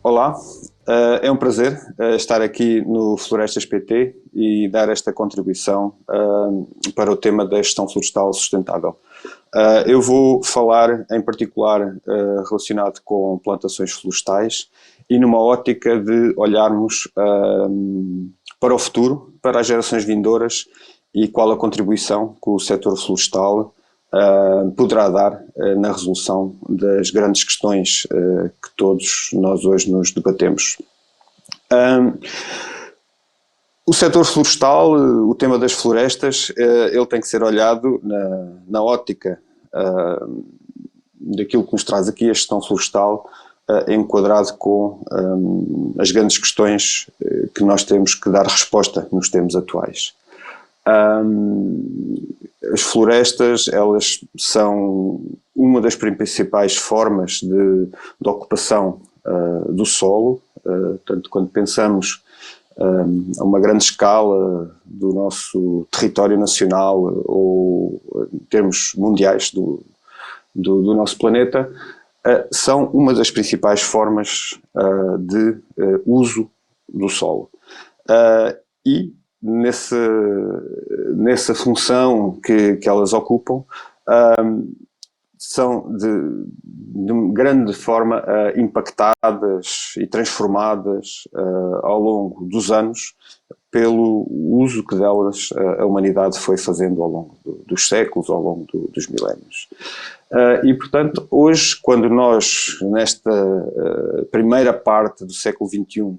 Olá, é um prazer estar aqui no Florestas PT e dar esta contribuição para o tema da gestão florestal sustentável. Eu vou falar em particular relacionado com plantações florestais e numa ótica de olharmos para o futuro, para as gerações vindouras e qual a contribuição que o setor florestal poderá dar na resolução das grandes questões que todos nós hoje nos debatemos. O setor florestal, o tema das florestas, ele tem que ser olhado na ótica daquilo que nos traz aqui a gestão florestal, enquadrado com as grandes questões que nós temos que dar resposta nos tempos atuais. As florestas, elas são uma das principais formas de ocupação do solo, portanto, quando pensamos a uma grande escala do nosso território nacional ou em termos mundiais do nosso planeta, são uma das principais formas de uso do solo. E nessa função que elas ocupam, são de grande forma impactadas e transformadas ao longo dos anos pelo uso que delas a humanidade foi fazendo ao longo dos séculos, ao longo dos milénios. E, portanto, hoje, quando nós, nesta primeira parte do século XXI,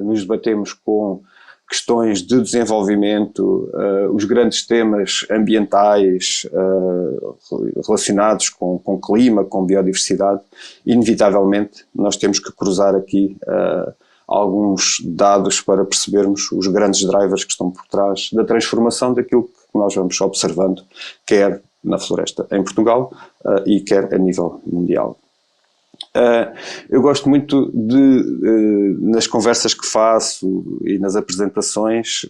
nos debatemos com questões de desenvolvimento, os grandes temas ambientais relacionados com clima, com biodiversidade, inevitavelmente nós temos que cruzar aqui alguns dados para percebermos os grandes drivers que estão por trás da transformação daquilo que nós vamos observando, quer na floresta em Portugal e quer a nível mundial. Eu gosto muito nas conversas que faço e nas apresentações,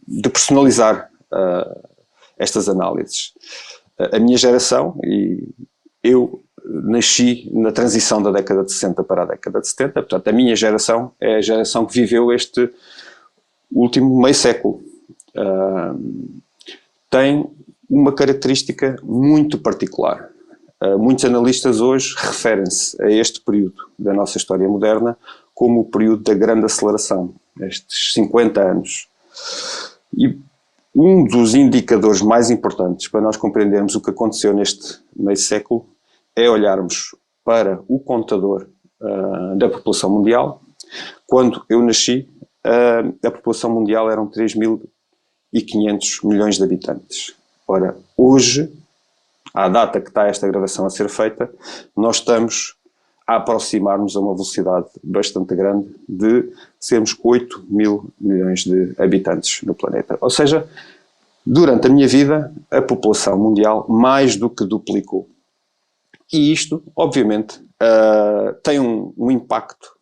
de personalizar estas análises. A minha geração, e eu nasci na transição da década de 60 para a década de 70, portanto a minha geração é a geração que viveu este último meio século. Tem uma característica muito particular. Muitos analistas hoje referem-se a este período da nossa história moderna como o período da grande aceleração, estes 50 anos. E um dos indicadores mais importantes para nós compreendermos o que aconteceu neste meio século é olharmos para o contador da população mundial. Quando eu nasci, a população mundial eram 3.500 milhões de habitantes. Ora, hoje, à data que está esta gravação a ser feita, nós estamos a aproximar-nos a uma velocidade bastante grande de sermos 8.000 milhões de habitantes no planeta. Ou seja, durante a minha vida, a população mundial mais do que duplicou. E isto, obviamente, tem um impacto,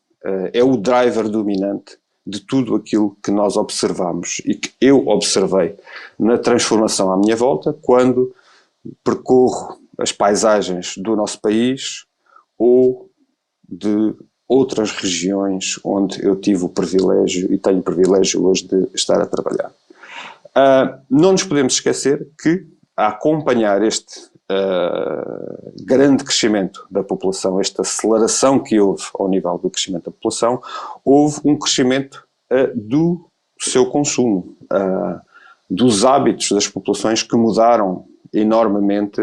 é o driver dominante de tudo aquilo que nós observamos e que eu observei na transformação à minha volta, quando percorro as paisagens do nosso país ou de outras regiões onde eu tive o privilégio e tenho o privilégio hoje de estar a trabalhar. Não nos podemos esquecer que, a acompanhar este grande crescimento da população, esta aceleração que houve ao nível do crescimento da população, houve um crescimento do seu consumo, dos hábitos das populações que mudaram enormemente,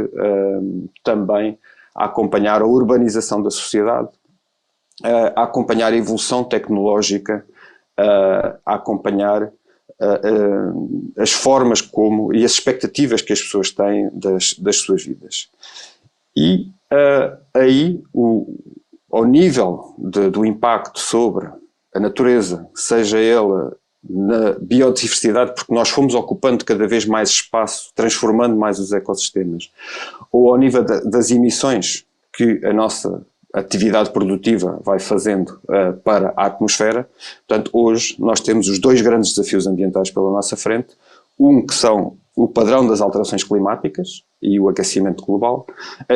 também a acompanhar a urbanização da sociedade, a acompanhar a evolução tecnológica, a acompanhar as formas como e as expectativas que as pessoas têm das suas vidas. E aí, ao nível do impacto sobre a natureza, seja ela na biodiversidade, porque nós fomos ocupando cada vez mais espaço, transformando mais os ecossistemas, ou ao nível das emissões que a nossa atividade produtiva vai fazendo para a atmosfera. Portanto, hoje nós temos os dois grandes desafios ambientais pela nossa frente, que são o padrão das alterações climáticas e o aquecimento global,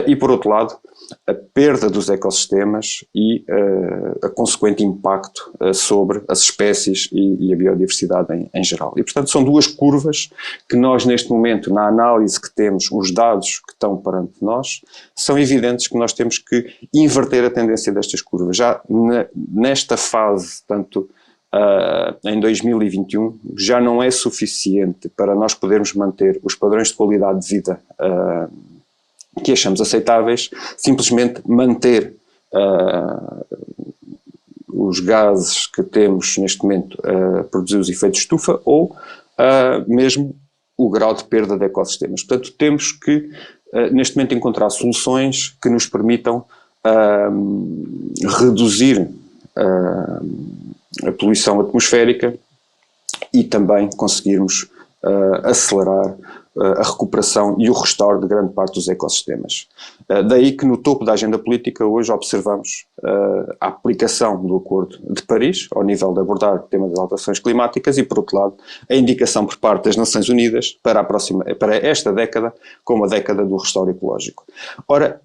e por outro lado, a perda dos ecossistemas e a consequente impacto sobre as espécies e a biodiversidade em geral. E, portanto, são duas curvas que nós, neste momento, na análise que temos, os dados que estão perante nós, são evidentes que nós temos que inverter a tendência destas curvas. Já nesta fase, tanto em 2021, já não é suficiente para nós podermos manter os padrões de qualidade de vida que achamos aceitáveis, simplesmente manter os gases que temos neste momento a produzir os efeitos de estufa ou mesmo o grau de perda de ecossistemas. Portanto, temos que neste momento encontrar soluções que nos permitam reduzir a poluição atmosférica e também conseguirmos acelerar a recuperação e o restauro de grande parte dos ecossistemas. Daí que no topo da agenda política hoje observamos a aplicação do Acordo de Paris ao nível de abordar o tema das alterações climáticas e, por outro lado, a indicação por parte das Nações Unidas para esta década como a década do restauro ecológico. Ora,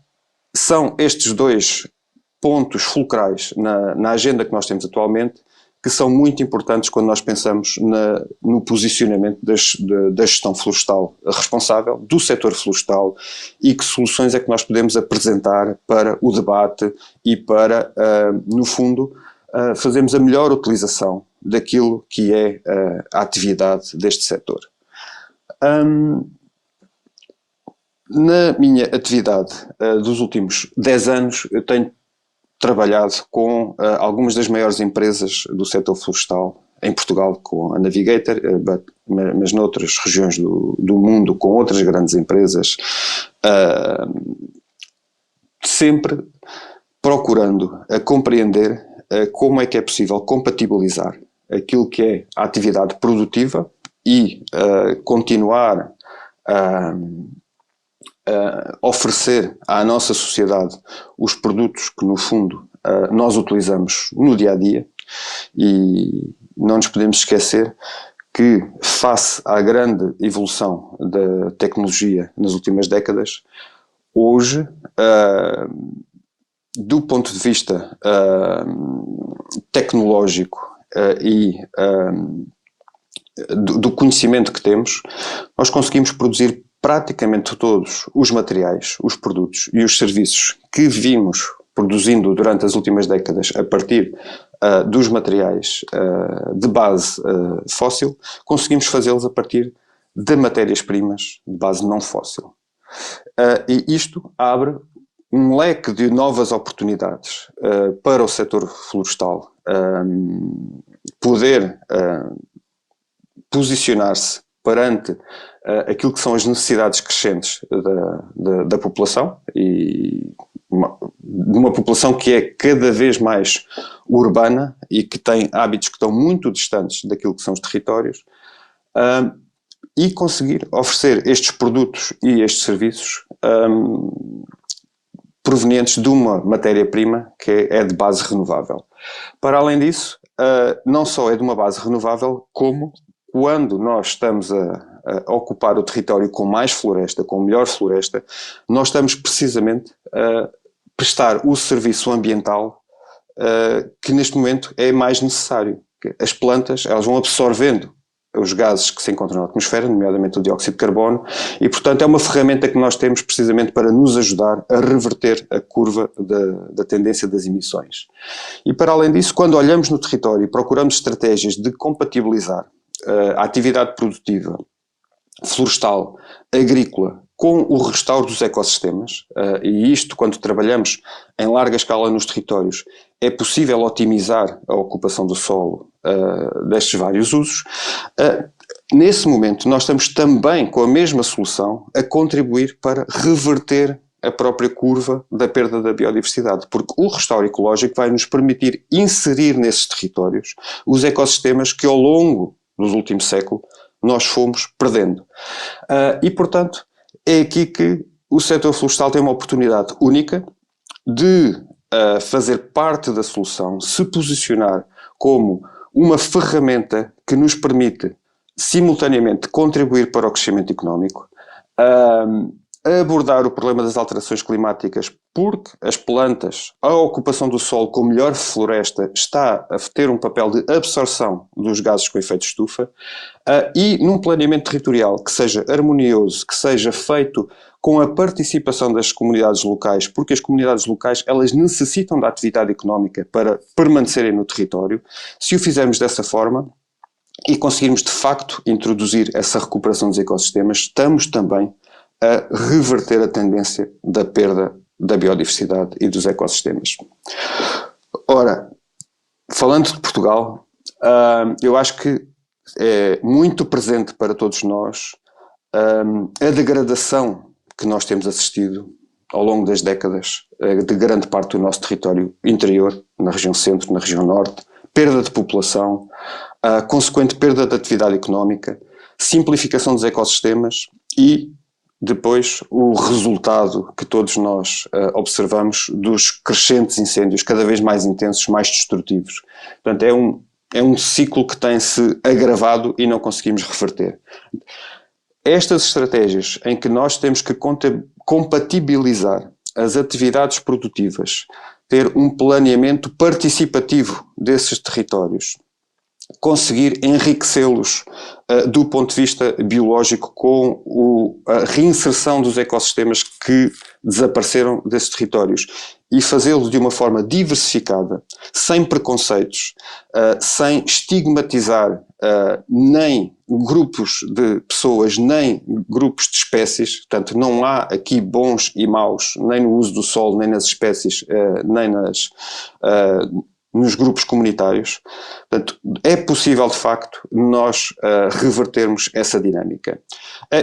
são estes dois pontos fulcrais na agenda que nós temos atualmente que são muito importantes quando nós pensamos no posicionamento da gestão florestal responsável, do setor florestal, e que soluções é que nós podemos apresentar para o debate e para, no fundo, fazermos a melhor utilização daquilo que é a atividade deste setor. Na minha atividade dos últimos 10 anos, eu tenho trabalhado com algumas das maiores empresas do setor florestal em Portugal, com a Navigator, mas noutras regiões do mundo, com outras grandes empresas, sempre procurando compreender como é que é possível compatibilizar aquilo que é a atividade produtiva e continuar oferecer à nossa sociedade os produtos que, no fundo, nós utilizamos no dia-a-dia, e não nos podemos esquecer que, face à grande evolução da tecnologia nas últimas décadas, hoje, do ponto de vista tecnológico e do conhecimento que temos, nós conseguimos produzir praticamente todos os materiais, os produtos e os serviços que vimos produzindo durante as últimas décadas a partir dos materiais de base fóssil, conseguimos fazê-los a partir de matérias-primas de base não fóssil. E isto abre um leque de novas oportunidades para o setor florestal poder posicionar-se perante aquilo que são as necessidades crescentes da população, e de uma população que é cada vez mais urbana e que tem hábitos que estão muito distantes daquilo que são os territórios, e conseguir oferecer estes produtos e estes serviços provenientes de uma matéria-prima que é de base renovável. Para além disso, não só é de uma base renovável, como quando nós estamos a ocupar o território com mais floresta, com melhor floresta, nós estamos precisamente a prestar o serviço ambiental que neste momento é mais necessário. As plantas, elas vão absorvendo os gases que se encontram na atmosfera, nomeadamente o dióxido de carbono, e portanto é uma ferramenta que nós temos precisamente para nos ajudar a reverter a curva da tendência das emissões. E para além disso, quando olhamos no território e procuramos estratégias de compatibilizar a atividade produtiva florestal, agrícola, com o restauro dos ecossistemas, e isto, quando trabalhamos em larga escala nos territórios, é possível otimizar a ocupação do solo destes vários usos. Nesse momento, nós estamos também, com a mesma solução, a contribuir para reverter a própria curva da perda da biodiversidade, porque o restauro ecológico vai nos permitir inserir nesses territórios os ecossistemas que, ao longo dos últimos séculos, nós fomos perdendo. E, portanto, é aqui que o setor florestal tem uma oportunidade única de fazer parte da solução, se posicionar como uma ferramenta que nos permite simultaneamente contribuir para o crescimento económico, abordar o problema das alterações climáticas, porque as plantas, a ocupação do solo com melhor floresta está a ter um papel de absorção dos gases com efeito de estufa, e num planeamento territorial que seja harmonioso, que seja feito com a participação das comunidades locais, porque as comunidades locais elas necessitam da atividade económica para permanecerem no território. Se o fizermos dessa forma e conseguirmos de facto introduzir essa recuperação dos ecossistemas, estamos também a reverter a tendência da perda da biodiversidade e dos ecossistemas. Ora, falando de Portugal, eu acho que é muito presente para todos nós a degradação que nós temos assistido ao longo das décadas de grande parte do nosso território interior, na região centro, na região norte, perda de população, consequente perda de atividade económica, simplificação dos ecossistemas e depois o resultado que todos nós observamos dos crescentes incêndios cada vez mais intensos, mais destrutivos. Portanto, é um ciclo que tem-se agravado e não conseguimos reverter. Estas estratégias em que nós temos que compatibilizar as atividades produtivas, ter um planeamento participativo desses territórios, conseguir enriquecê-los do ponto de vista biológico com a reinserção dos ecossistemas que desapareceram desses territórios e fazê-lo de uma forma diversificada, sem preconceitos, sem estigmatizar nem grupos de pessoas, nem grupos de espécies. Portanto, não há aqui bons e maus, nem no uso do solo, nem nas espécies, nem nos grupos comunitários. Portanto, é possível, de facto, nós revertermos essa dinâmica.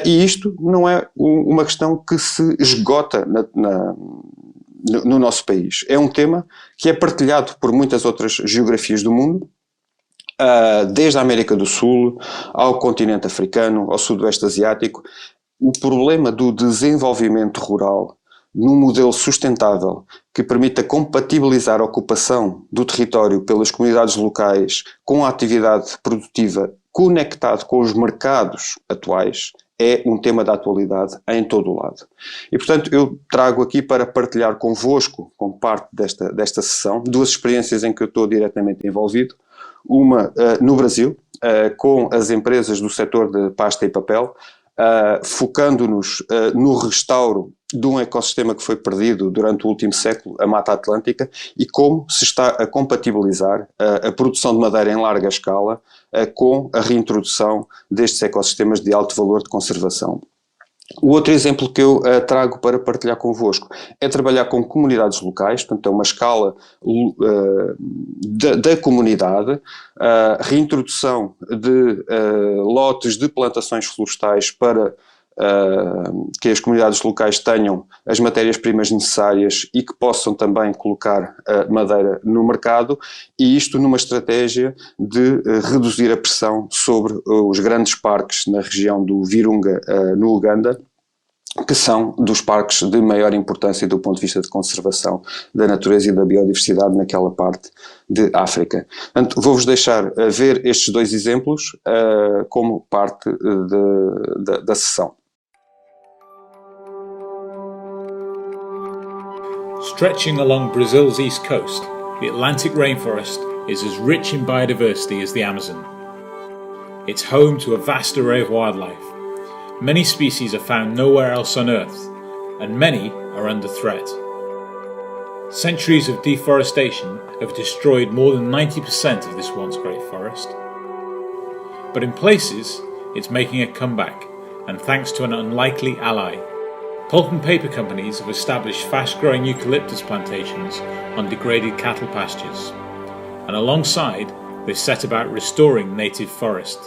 E isto não é uma questão que se esgota no nosso país. É um tema que é partilhado por muitas outras geografias do mundo, desde a América do Sul, ao continente africano, ao sudoeste asiático. O problema do desenvolvimento rural num modelo sustentável que permita compatibilizar a ocupação do território pelas comunidades locais com a atividade produtiva conectado com os mercados atuais é um tema da atualidade em todo o lado. E, portanto, eu trago aqui para partilhar convosco, como parte desta sessão, duas experiências em que eu estou diretamente envolvido. Uma no Brasil, com as empresas do setor de pasta e papel, focando-nos no restauro de um ecossistema que foi perdido durante o último século, a Mata Atlântica, e como se está a compatibilizar a produção de madeira em larga escala com a reintrodução destes ecossistemas de alto valor de conservação. O outro exemplo que eu trago para partilhar convosco é trabalhar com comunidades locais, portanto é uma escala da comunidade, reintrodução de lotes de plantações florestais para que as comunidades locais tenham as matérias-primas necessárias e que possam também colocar madeira no mercado, e isto numa estratégia de reduzir a pressão sobre os grandes parques na região do Virunga, no Uganda, que são dos parques de maior importância do ponto de vista de conservação da natureza e da biodiversidade naquela parte de África. Portanto, vou-vos deixar ver estes dois exemplos como parte da sessão. Stretching along Brazil's east coast, the Atlantic rainforest is as rich in biodiversity as the Amazon. It's home to a vast array of wildlife. Many species are found nowhere else on Earth, and many are under threat. Centuries of deforestation have destroyed more than 90% of this once great forest. But in places, it's making a comeback, and thanks to an unlikely ally. Pulp and paper companies have established fast-growing eucalyptus plantations on degraded cattle pastures, and alongside, they set about restoring native forest.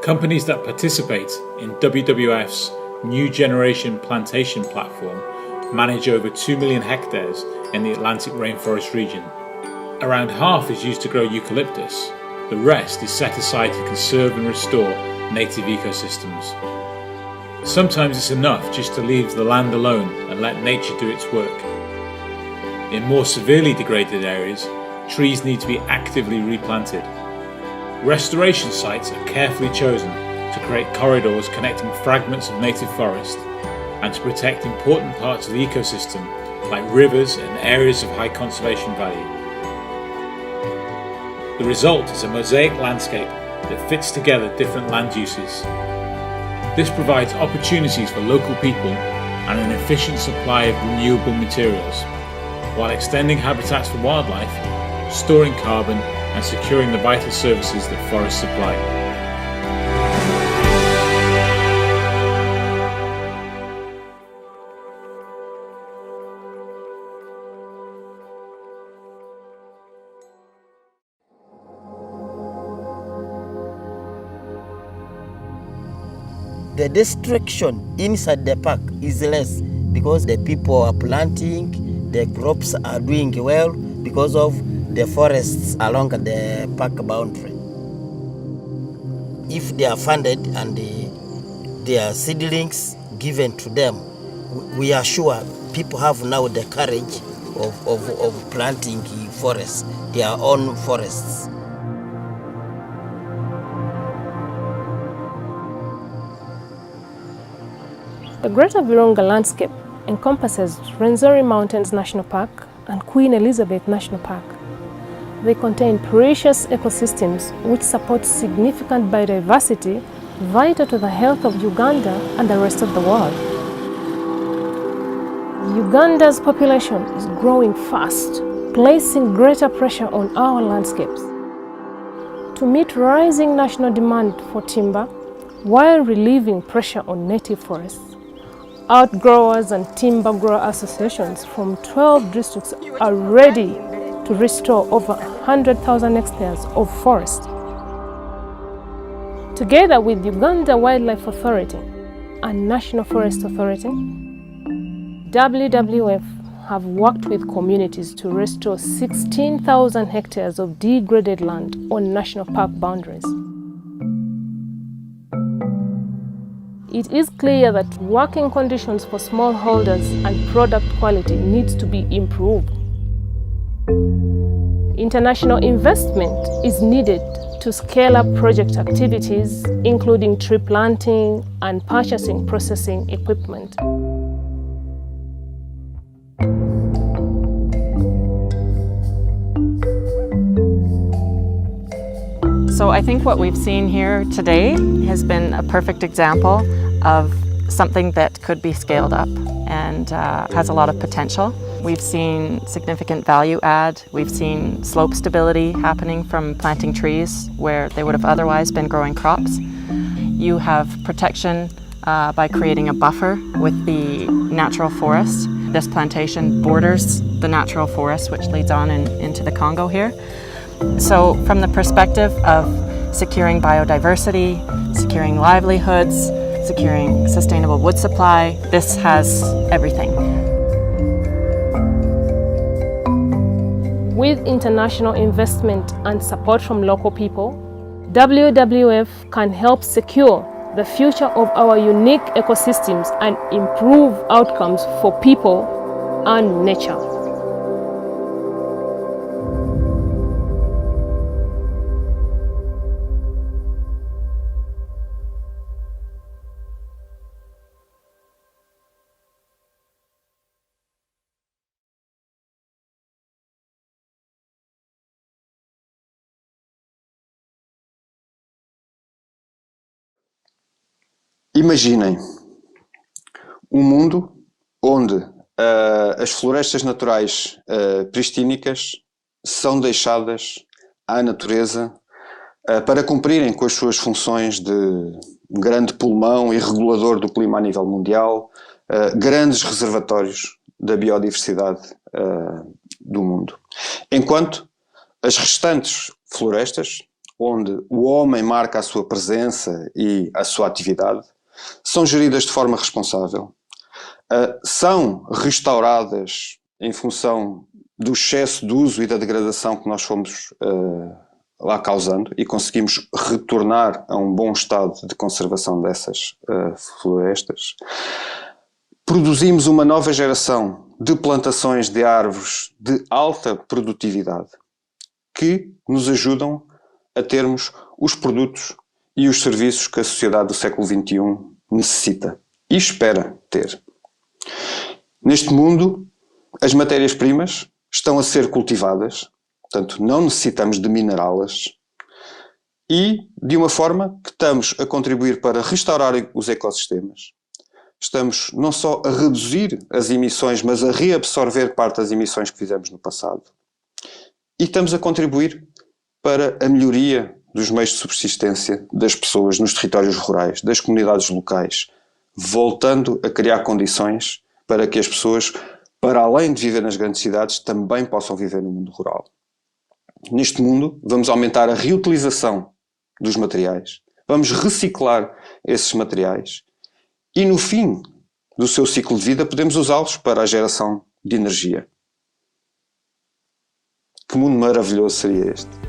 Companies that participate in WWF's New Generation Plantation Platform manage over 2 million hectares in the Atlantic rainforest region. Around half is used to grow eucalyptus, the rest is set aside to conserve and restore native ecosystems. Sometimes it's enough just to leave the land alone and let nature do its work. In more severely degraded areas, trees need to be actively replanted. Restoration sites are carefully chosen to create corridors connecting fragments of native forest and to protect important parts of the ecosystem like rivers and areas of high conservation value. The result is a mosaic landscape that fits together different land uses. This provides opportunities for local people and an efficient supply of renewable materials, while extending habitats for wildlife, storing carbon and securing the vital services that forests supply. The destruction inside the park is less because the people are planting, the crops are doing well because of the forests along the park boundary. If they are funded and their seedlings given to them, we are sure people have now the courage of planting forests, their own forests. The Greater Virunga landscape encompasses Rwenzori Mountains National Park and Queen Elizabeth National Park. They contain precious ecosystems which support significant biodiversity vital to the health of Uganda and the rest of the world. Uganda's population is growing fast, placing greater pressure on our landscapes. To meet rising national demand for timber while relieving pressure on native forests, outgrowers and timber grower associations from 12 districts are ready to restore over 100,000 hectares of forest. Together with Uganda Wildlife Authority and National Forest Authority, WWF have worked with communities to restore 16,000 hectares of degraded land on national park boundaries. It is clear that working conditions for smallholders and product quality needs to be improved. International investment is needed to scale up project activities, including tree planting and purchasing processing equipment. So I think what we've seen here today has been a perfect example of something that could be scaled up and has a lot of potential. We've seen significant value add. We've seen slope stability happening from planting trees where they would have otherwise been growing crops. You have protection by creating a buffer with the natural forest. This plantation borders the natural forest, which leads on into the Congo here. So from the perspective of securing biodiversity, securing livelihoods, securing sustainable wood supply, this has everything. With international investment and support from local people, WWF can help secure the future of our unique ecosystems and improve outcomes for people and nature. Imaginem um mundo onde as florestas naturais pristínicas são deixadas à natureza para cumprirem com as suas funções de grande pulmão e regulador do clima a nível mundial, grandes reservatórios da biodiversidade do mundo. Enquanto as restantes florestas, onde o homem marca a sua presença e a sua atividade, são geridas de forma responsável, são restauradas em função do excesso de uso e da degradação que nós fomos lá causando e conseguimos retornar a um bom estado de conservação dessas florestas. Produzimos uma nova geração de plantações de árvores de alta produtividade que nos ajudam a termos os produtos e os serviços que a sociedade do século XXI necessita e espera ter. Neste mundo, as matérias-primas estão a ser cultivadas, portanto, não necessitamos de minerá-las, e de uma forma que estamos a contribuir para restaurar os ecossistemas. Estamos não só a reduzir as emissões, mas a reabsorver parte das emissões que fizemos no passado. E estamos a contribuir para a melhoria dos meios de subsistência das pessoas nos territórios rurais, das comunidades locais, voltando a criar condições para que as pessoas, para além de viver nas grandes cidades, também possam viver no mundo rural. Neste mundo, vamos aumentar a reutilização dos materiais, vamos reciclar esses materiais e no fim do seu ciclo de vida podemos usá-los para a geração de energia. Que mundo maravilhoso seria este?